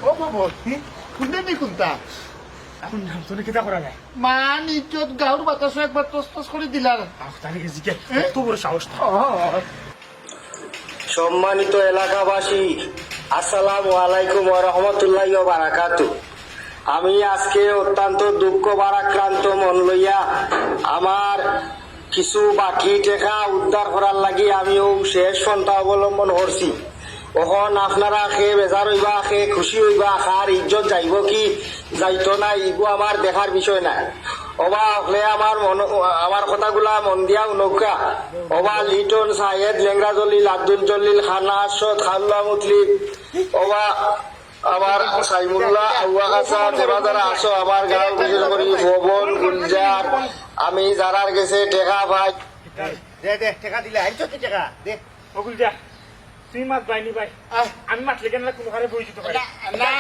ও বাবা শুনে নি কোনটা কোন নাম তোরে কিতা করা যায় মান ইজ্জত গাঁর বাতাস একবার তস করে দিলার তাহলে জিকে কত বড় সাহস সম্মানিত এলাকাবাসী, আসসালামু আলাইকুম ওয়া রাহমাতুল্লাহি ওয়া বারাকাতুহু। আমি আজকে অত্যন্ত দুঃখ ভারাক্রান্ত মন লইয়া আমার কিছু বাকি টাকা উদ্ধার করার লাগি আমিও শেষ পন্থা অবলম্বন করছি। এখন আপনারা খেয়ে বেজার হইবা, খেয়ে খুশি হইবা, খার ইজ্জত যাইব কি যাইতো না ইগো আমার দেখার বিষয় না। অবা হলে আমার কথাগুলা মন দিয়া নৌকা অবা লিটন সাহেদ লেংরা জলিল আব্দুল জলিল খানা আশদ খাল্লা মুতলিব অবা আমার সাইমুল্লাহ আউয়া কাসা যারা যারা আসো আমার গাঁও বিশেষ করে ভবন গুলজার আমি যারার গেছে টেকা ভাই দে দে টাকা দিলে আইছো কি টাকা দে ওগুল যা তুই মাত বাইনি ভাই আমি মাত লেগে না কোনো হারে বইছি তো ভাই না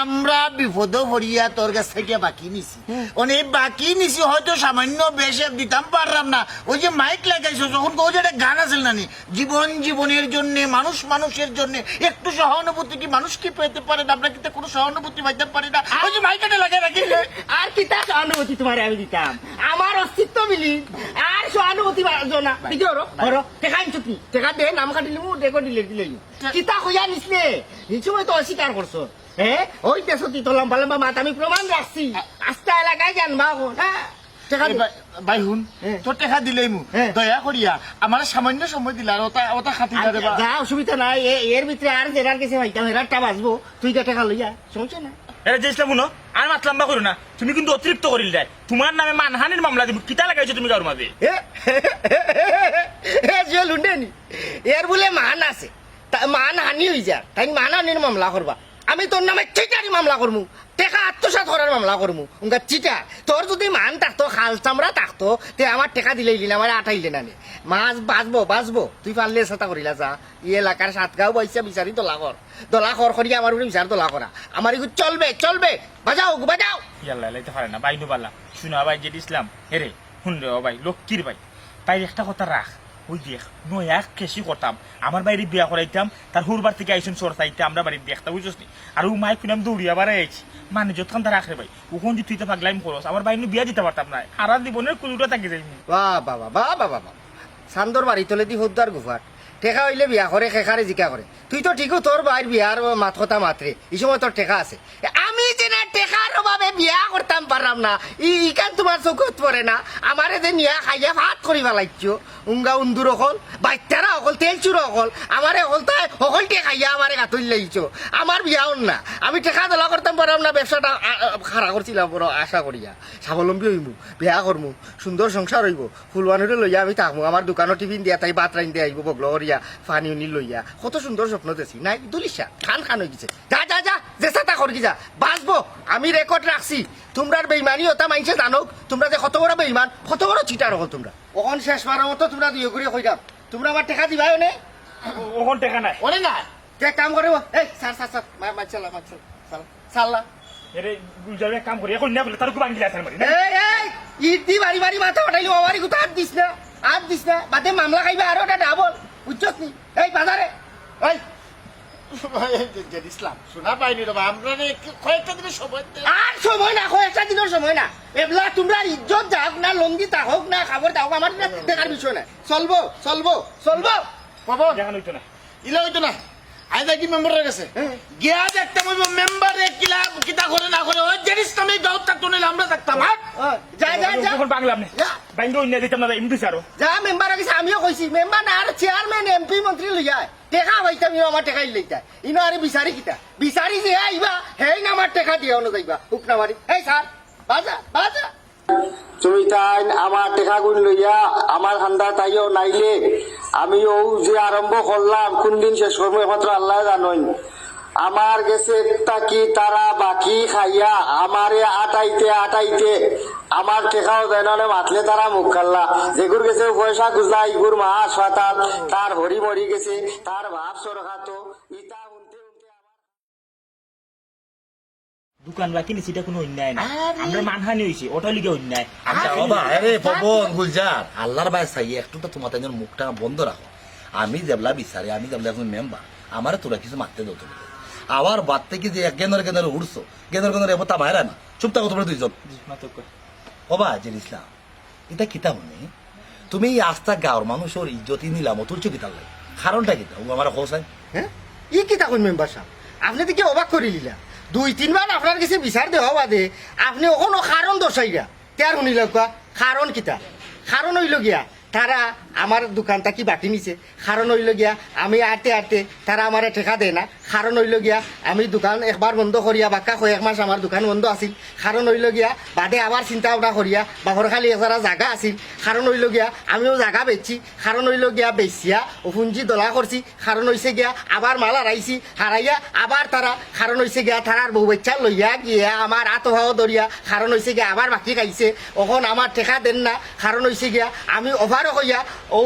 আমরা বিপদ ভরিয়া তোর কাছ থেকে বাকি নিছি অনেক বাকি নিছি হয়তো সামান্য বেশে দিতাম পারলাম না ওই যে মাইক লাগাইছো যখন কো যে একটা গান আছে না জীবন জীবনের জন্য মানুষ মানুষের জন্য একটু সহানুভূতি কি মানুষ কি পেতে পারে না আমরা কিন্তু কোনো সহানুভূতি পাইতে পারি না ওই যে মাইকটা লাগাই রাখি আর কি তা সহানুভূতি তোমার আমি দিতাম আমার অস্তিত্ব মিলি আর সহানুভূতি না দিদি হরো টেকা আনছো কি টেকা দে নাম কাটিলি মু দেখো দিলে দিলে কিতা হইয়া নিসলে এই সময় তো অস্বীকার করছো হ্যাঁ ওই দেশতি তো লম্বা লম্বা মাত আমি প্রমাণ রাখছি আস্তা এলাকায় জানবা হ্যাঁ ভাই হুন তোর টেকা দিলেই মু দয়া করিয়া আমার সামান্য সময় দিলা ওটা ওটা খাতি না দেবা যা অসুবিধা নাই এর ভিতরে আর জেরার কাছে ভাইতাম হেরারটা বাঁচবো তুই তো টেকা লইয়া সমস্যা না এরা যেছিলাম শুনো আর মাত লম্বা করো না তুমি কিন্তু অতিরিক্ত করিল যায় তোমার নামে মানহানির মামলা দিব কিতা লাগাইছো তুমি কারোর মাঝে লুন্ডেনি এর বলে মান আছে মান হানি হয়ে যা তাই মান হানির মামলা করবা আমি তোর নামে চিটারি মামলা করমু টেকা আত্মসাৎ করার মামলা করমু উনকা চিটা তোর যদি মান থাকতো খাল চামড়া থাকতো তে আমার টেকা দিলেই না আমার আঠাইলে না মাছ বাঁচবো তুই পারলে চেষ্টা করিলা যা ই এলাকার সাতগাঁও বৈশা বিচারি দলা কর করি আমার উপরে বিচার দলা করা আমার এগুলো চলবে বাজাও ইয়াল্লা লাইতে পারে না বাইনু বালা শুনা ভাই যে ইসলাম হেরে শুন রে ভাই লক্ষ্মীর ভাই তাই একটা কথা রাখ ওই দেখ নয়া কেসি করতাম আমার বাইরে বিয়া করাইতাম তার হুরবার থেকে আইসুন সর চাইতে আমরা বাড়ির দেখতাম বুঝছিস নি আর ও মাইক কিনাম দৌড়িয়া বাড়াই আইছি মানে যতক্ষণ তার রাখে ভাই ওখান যে তুই তো পাগলাইম করস আমার বাইরে বিয়া দিতে পারতাম না আর জীবনের কুলুটা থাকি যাই বাবা সান্দর বাড়ি তলে দি হদ্দার গুফার টেকা হইলে বিয়া করে খেখারে জিকা করে তুই তো ঠিকও তোর বাইর বিয়ার মাত কথা মাত্রে এই সময় তোর টেকা আছে আমি যে না টেকার অভাবে বিয়া করতাম পারলাম না ইকান তোমার চোখত পড়ে না আমারে যে নিয়া খাইয়া ভাত করি ফেলাইছো উঙ্গা উন্দুর অকল বাচ্চারা অকল তেল চুর অকল আমারে অকল তাই অকলটে খাইয়া আমারে গাতুল লাইছো আমার বিয়াও না আমি টেকা দলা করতাম পারলাম না ব্যবসাটা খাড়া করছিলাম বড় আশা করিয়া স্বাবলম্বী হইমু বিয়া করমু সুন্দর সংসার হইব ফুলবানুরে লইয়া আমি থাকবো আমার দোকানত টিফিন দিয়া তাই ভাত রাইন দিয়ে আইব বগল করিয়া পানি উনি লইয়া কত সুন্দর স্বপ্ন দেখছি নাই দুলিশা খান হয়ে গেছে যা যে চেষ্টা করি যা বাঁচবো আমি রেকর্ড রাখছি তোমরা বেইমানি ওটা মাইনছে জানো তোমরা যে কত বড় বেইমান কত বড় চিটার হল তোমরা ওখান শেষ বারের মতো তোমরা দুই করে কইরাম তোমরা আমার টেকা দিবাই নে ওখান টেকা নাই ওনে না যে কাম করে এই স্যার সাল্লা এরে গুলজারে কাম করি এখন না বলে তার খুব আঙ্গিলা আছে মারি এই ইতি বাড়ি মাথা উঠাইলি ওয়ারি গুতা হাত দিস না বাদে মামলা খাইবে আরো এটা ডাবল বুঝছস নি এই বাজারে ওই ইসলাম শোনা পাইনি রে আমরা কয়েকটা দিনের সময় আর সময় না কয়েকটা দিনের সময় না এবলা তোমরা ইজ্জত যাক না লঙ্গি তা হোক না খাবার দাও আমার দেখার বিষয় না চলবো বাবা দেখা হইতো না ইলা হইতো না আইদা কি মেম্বার হয়ে গেছে গিয়া দেখতে হইব মেম্বারে কিতা করে না করে ওই জিনিস তুমি গাঁত থাকতো না আমরা থাকতাম যা যখন বাংলা আপনি বাইন্ড অন্য দিতাম না এমডি স্যারও যা মেম্বার আছে আমিও কইছি মেম্বার না আর চেয়ারম্যান এমপি মন্ত্রী লইয়া টেকা হইতাম আমার টেকাই লইতা ইনো আরে বিচারি যে আইবা হেই না আমার টেকা দিয়ে অনু যাইবা হুকনা মারি এই স্যার বাজা তুমি তাই আমার টেকা গুণ লইয়া আমার ঠান্ডা তাইও নাইলে আমিও যে আরম্ভ করলাম কোন দিন শেষ করবো একমাত্র আল্লাহ জানোই আমার গেছে তাকি তারা বাকি খাইয়া আমারে আটাইতে আমার টেকাও দেয় না মাতলে তারা মুখ খাল্লা যেগুর গেছে পয়সা খুঁজলা ইগুর মা হাসপাতাল তার হরি মরি গেছে তার ভাব সরকাতো ইটা দোকান বাকি নিছি এটা কোনো অন্যায় না আমরা মানহানি হইছে ওটা লিগে অন্যায় আচ্ছা বাবা আরে পবন গুলজার আল্লাহর বাই চাই একটু তো তোমার তাই মুখটা বন্ধ রাখো আমি যেবলা বিচারি আমি যেবলা এখন মেম্বার আমার তোরা কিছু মারতে দাও তুমি আবার বাদ থেকে যে গেনর গেনর উড়ছো গেনর এবার তা মায়েরা না চুপ থাকো তোমরা দুইজন কবা যে ইসলাম এটা কিতা মনে তুমি এই আস্থা গাঁর মানুষের ইজ্জতি নিলাম তুলছো কিতার লাগে কারণটা কিতা ও আমার হোসাই হ্যাঁ ই কি থাকুন মেম্বার সাহেব আপনি দেখি অবাক করে নিলা 2-3 বার আপনার কাছে বিচার দেওয়া বাদে আপনি ওখানো কারণ দর্শাইয়া তার শুনিল কারণ কিতা কারণ হইল গিয়া তারা আমার দোকানটা কি বাকি নিছে কারণ হইল গিয়া আমি আটতে আটতে তারা আমার ঠেকা দেয় না কারণ হইল গিয়া আমি দোকান একবার বন্ধ করিয়া বাক্কা কয়েক মাস আমার দোকান বন্ধ আছিল কারণ হইল গিয়া বাদে আবার চিন্তা ভাবনা করিয়া বাঘর খালি এছাড়া জায়গা আছিল কারণ হইল গিয়া আমিও জায়গা বেচছি কারণ হইল গিয়া বেচিয়া পুঞ্জি দলা করছি কারণ হইছে গিয়া আবার মাল হারাইছি হারাইয়া আবার তারা কারণ হইছে গিয়া তারার বউ বাচ্চা লইয়া গিয়া আমার আতহাও দরিয়া কারণ হইছে গিয়া আবার বাকি খাইছে ওখন আমার ঠেকা দেন না কারণ হইছে গিয়া আমি ওভারও কইয়া ও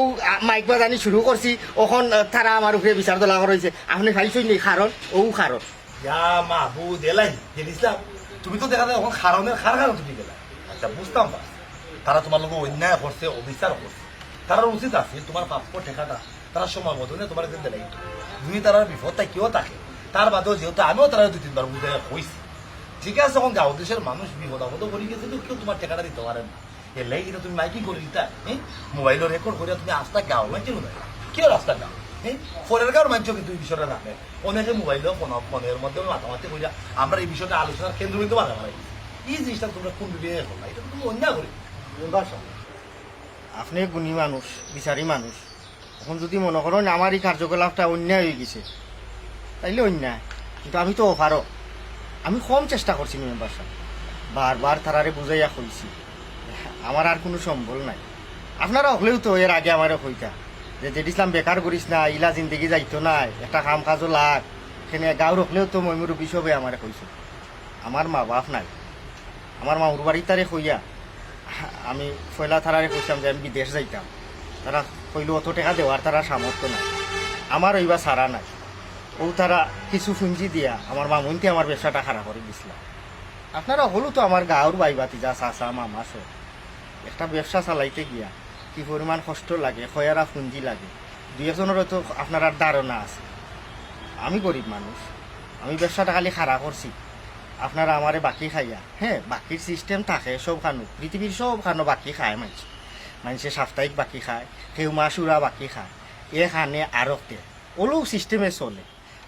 মাইক বাজানি শুরু করছি ওখন তারা আমার উপরে বিচার দলা করেছে আপনি খাইছই নি কারণ ও কারণ ইয়া মাহবুদ এলাই যে ইসলাম তুমি তো দেখা যায় এখন কারণের কারণ তুমি গেলা আচ্ছা বুঝতাম না তারা তোমার লোক অন্যায় করছে অবিচার করছে তারা উচিত আছে তোমার প্রাপ্য ঠেকাটা তারা সময় মতো তোমার কিন্তু দেয় তুমি তারা বিপদটা কেউ থাকে তার বাদেও যেহেতু আমিও তারা 2-3 বার বুঝে হয়েছি ঠিক আছে এখন গাঁও দেশের মানুষ বিপদ আপদ করে গেছে তো কেউ তোমার ঠেকাটা দিতে পারে না এলাই কিন্তু তুমি মাইকি করে দিতা হ্যাঁ মোবাইল রেকর্ড করে তুমি আস্তা গাও মানছি না কেউ রাস্তা গাও হ্যাঁ ফোনের গাঁর মানছ কিন্তু এই বিষয়টা রাখে অনেকে মোবাইলেও ফোনের মধ্যে মাতামাতি করিয়া আমরা এই বিষয়টা আলোচনার কেন্দ্রবিন্দু বাধা মারাই এই জিনিসটা তোমরা কোন বিবেকে করলা এটা তুমি অন্যায় করি মেম্বার সাহেব আপনি গুণী মানুষ বিচারী মানুষ এখন যদি মনে করেন আমার এই কার্যকলাপটা অন্যায় হয়ে গেছে তাইলে অন্যায় কিন্তু আমি তো অফারও আমি কম চেষ্টা করছি মেম্বার সাহেব বারবার তারারে বুঝাইয়া কইছি আমার আর কোনো সম্বল নাই আপনারা হলেও তো এর আগে আমারে কইতা যে ইসলাম বেকার করিস না ইলা জিন্দগি যাইতো নাই একটা কাম কাজও লাগ সেখানে গাঁও রখলেও তো ময়মুর বিষয়ে আমারে কইছে আমার মা বাপ নাই আমার মামুর বাড়ি তারে কইয়া আমি ফয়লা থারারে কইতাম যে আমি বিদেশ যাইতাম তারা কইল অত টাকা দেওয়ার তারা সামর্থ্য নাই আমার ওইবা সারা নাই ও তারা কিছু পুঁজি দিয়া আমার মামুনতে আমার ব্যবসাটা খারাপ করে দিছিল আপনারা হলো তো আমার গাঁর বাইবাতি যা চাচা মামা সব একটা ব্যবসা চালাইতে গিয়া কি পরিমাণ কষ্ট লাগে খয়ারা পুঁজি লাগে 2-1জনেরও তো আপনার আর ধারণা আছে আমি গরিব মানুষ আমি ব্যবসাটা খালি খারাপ করছি আপনারা আমারে বাকি খাইয়া হ্যাঁ বাকির সিস্টেম থাকে সব খানো পৃথিবীর সব খানো বাকি খায় মানুষে সাপ্তাহিক বাকি খায় কেউ মাসুরা বাকি খায় এখানে আরতে ওলোক সিস্টেমে চলে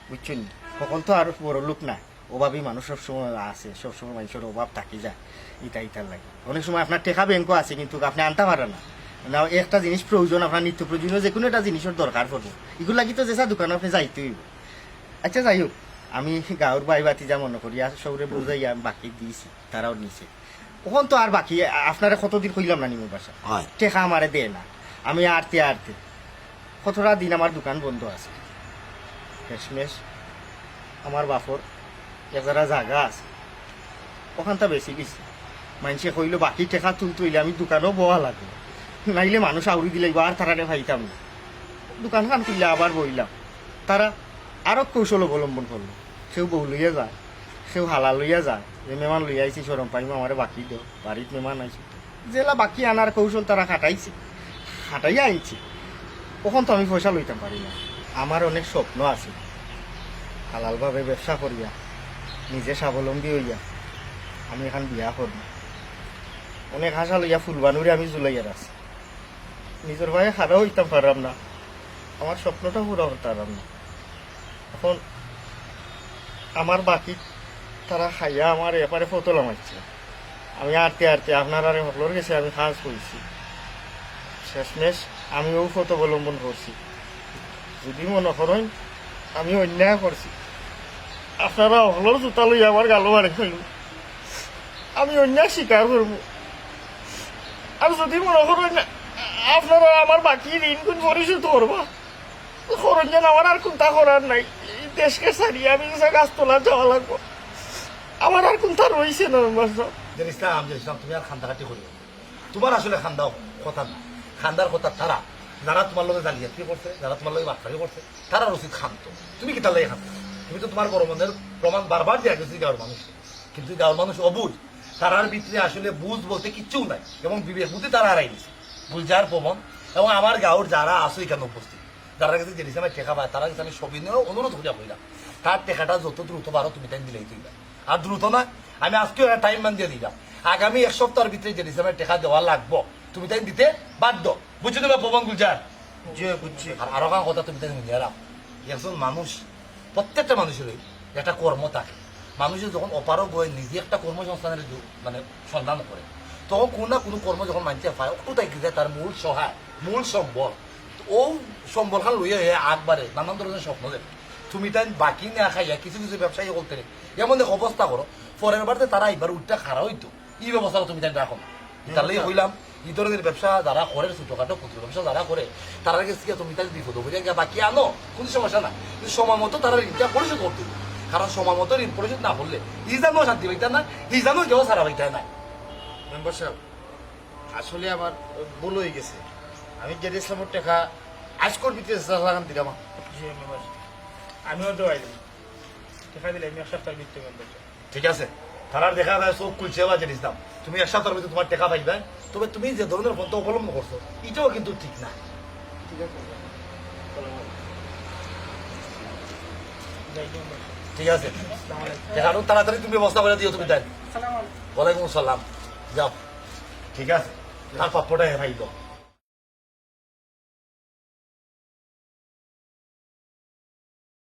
বুঝছেন সকল তো আর বড় লোক না অভাবী মানুষ সবসময় আছে সবসময় মানুষের অভাব থাকি যায় ইটার লাগে অনেক সময় আপনার টেকা ব্যাংকও আছে কিন্তু আপনি আনতে পারেন না না একটা জিনিস প্রয়োজন আপনার নিত্য প্রয়োজনীয় যে কোনো একটা জিনিসের দরকার পড়বো এগুলো লাগি তো যেসা দোকানে আপনি যাইতে হইব আচ্ছা যাই হোক আমি গাঁর বাই বাতি যা মনে করি আর সবরে বুঝাই আমি বাকি দিয়েছি তারাও নিছে ওখান তো আর বাকি আপনারা কতদিন কইলাম না নিমো বাসা টেকা আমারে দেয় না আমি আরতে কতটা দিন আমার দোকান বন্ধ আছে শেষমেশ আমার বাপর এজারা জায়গা আছে ওখানটা বেশি গেছি মানুষে কইল বাকি টেকা তুলতে আমি দোকানও বহা লাগলো নাইলে মানুষ আউরি দিলে আর তারারে ভাইতাম না দোকান খান তুললে আবার বইলাম তারা আরো কৌশল অবলম্বন করলো সেও বউ লইয়া যায় সেও হালা লইয়া যায় যে মেহমান লইয়া আইছি সরম পাইম আমার বাকি দেও বাড়িত মেহমান আইছি জেলা বাকি আনার কৌশল তারা খাটাইয়া আইছি ওখান তো আমি পয়সা লইতাম পারি না আমার অনেক স্বপ্ন আছে হালালভাবে ব্যবসা করিয়া নিজে স্বাবলম্বী হইয়া আমি এখন বিয়া করব অনেক হাসা লইয়া ফুলবানুরে আমি জুলাইয়ার আছি নিজের ভাই খারাপ হইতাম পারলাম না আমার স্বপ্নটা পুরো হতাম না এখন আমার বাকি তারা খাইয়া আমার এপারে ফতলা মারছে আমি আরতে আপনার আর সকলের গেছে আমি কাজ করছি শেষমেশ আমিও ফত অবলম্বন করছি যদি মনে করেন আমি অন্যায় করছি আপনারা সকলের জোতা লইয়া আমার গালো মারে খাইল আমি অন্যায় স্বীকার করবো আর যদি মনে করেন আপনারা আমার বাকি ঋণ কোন পরিশোধ করবা করেন যেন আমার আর কোনটা করার নাই দেশকে ছাড়িয়ে আমি গাছতলা যাওয়া লাগবো আমার আর কোনটা রয়েছে না ইসলাম তুমি আর খান্দাকাটি করিও তোমার আসলে খান্দা কথা না খান্দার কথা তারা যারা তোমার লগে জালিয়াতি করছে যারা তোমার লগে বাটপারি করছে তারা উচিত খান্ত তুমি কি তার লাগে খান্ত তুমি তো তোমার বড় মনের প্রমাণ বারবার দিয়া গেছি গাঁর মানুষ কিন্তু গাঁর মানুষ অবুঝ তারার ভিতরে আসলে বুঝ বলতে কিচ্ছু নাই এবং বিবেক বুদ্ধি তারা হারাই দিছে বুঝার প্রমাণ এবং আমার গাঁর যারা আসো এখানে উপস্থিত যারা কাছে জেডিসি আমার টেকা পায় তারা কাছে আমি সবিনয় অনুরোধ করিয়া কইলাম তার টেকাটা যত দ্রুত পারো তুমি তাই দিলেই তুই আর দ্রুত না আমি আজকেও একটা টাইম মান দিয়ে দিলাম আগামী এক সপ্তাহের ভিতরে জেডিসি আমার টেকা দেওয়া লাগবো তুমি তাই দিতে বাধ্য বুঝছো তুমি পবন গুলজার জি বুঝছি আর আরো কারণ কথা তুমি তাই শুনে রাখ একজন মানুষ প্রত্যেকটা মানুষেরই একটা কর্ম থাকে মানুষের যখন অপারগ হয়ে নিজে একটা কর্মসংস্থানের মানে সন্ধান করে তখন কোনো না কোনো কর্ম যখন মানতে পায় একটু তাই যায় তার মূল সহায় মূল সম্বল ও সম্বল খান লইয়া আগবারে নানান ধরনের স্বপ্ন দেখে তুমি তাই বাকি না খাইয়া কিছু কিছু ব্যবসায়ী করতে এমন এক অবস্থা করো পরের বারতে তারা এবার উঠটা খারা হইতো এই ব্যবস্থা তুমি তাই রাখো না তার লাগে হইলাম এই ধরনের ব্যবসা যারা করে ছোটখাটো ক্ষুদ্র ব্যবসা যারা করে তারা কাছে তুমি তাই বিপদ হয়ে গিয়ে বাকি আনো কোনো সমস্যা না কিন্তু সময় মতো তারা ঋণটা পরিশোধ করতে হবে। কারণ সময় মতো ঋণ পরিশোধ না করলে ই জানো শান্তি পাইতা না ই জানো কেউ সারা পাইতা না মেম্বার সাহেব আসলে আমার ভুল হয়ে গেছে আমি জেড ইসলামের টাকা আজকর ভিতরে লাগান দিলাম জি মেম্বার আমিও তো আইলাম দেখা দিলে আমি এক সপ্তাহের ভিতরে মেম্বার ঠিক আছে তারার দেখা যায় চোখ খুলছে বা জিনিস দাম তুমি এক সপ্তাহের ভিতরে তোমার টাকা পাইবে তবে তুমি যে ধরনের পন্থা অবলম্বন করছো এটাও কিন্তু ঠিক না ঠিক আছে দেখানো তাড়াতাড়ি তুমি ব্যবস্থা করে দিও তুমি তাই ওয়ালাইকুম আসসালাম যাও ঠিক আছে তার পাপ্পটা ভাইব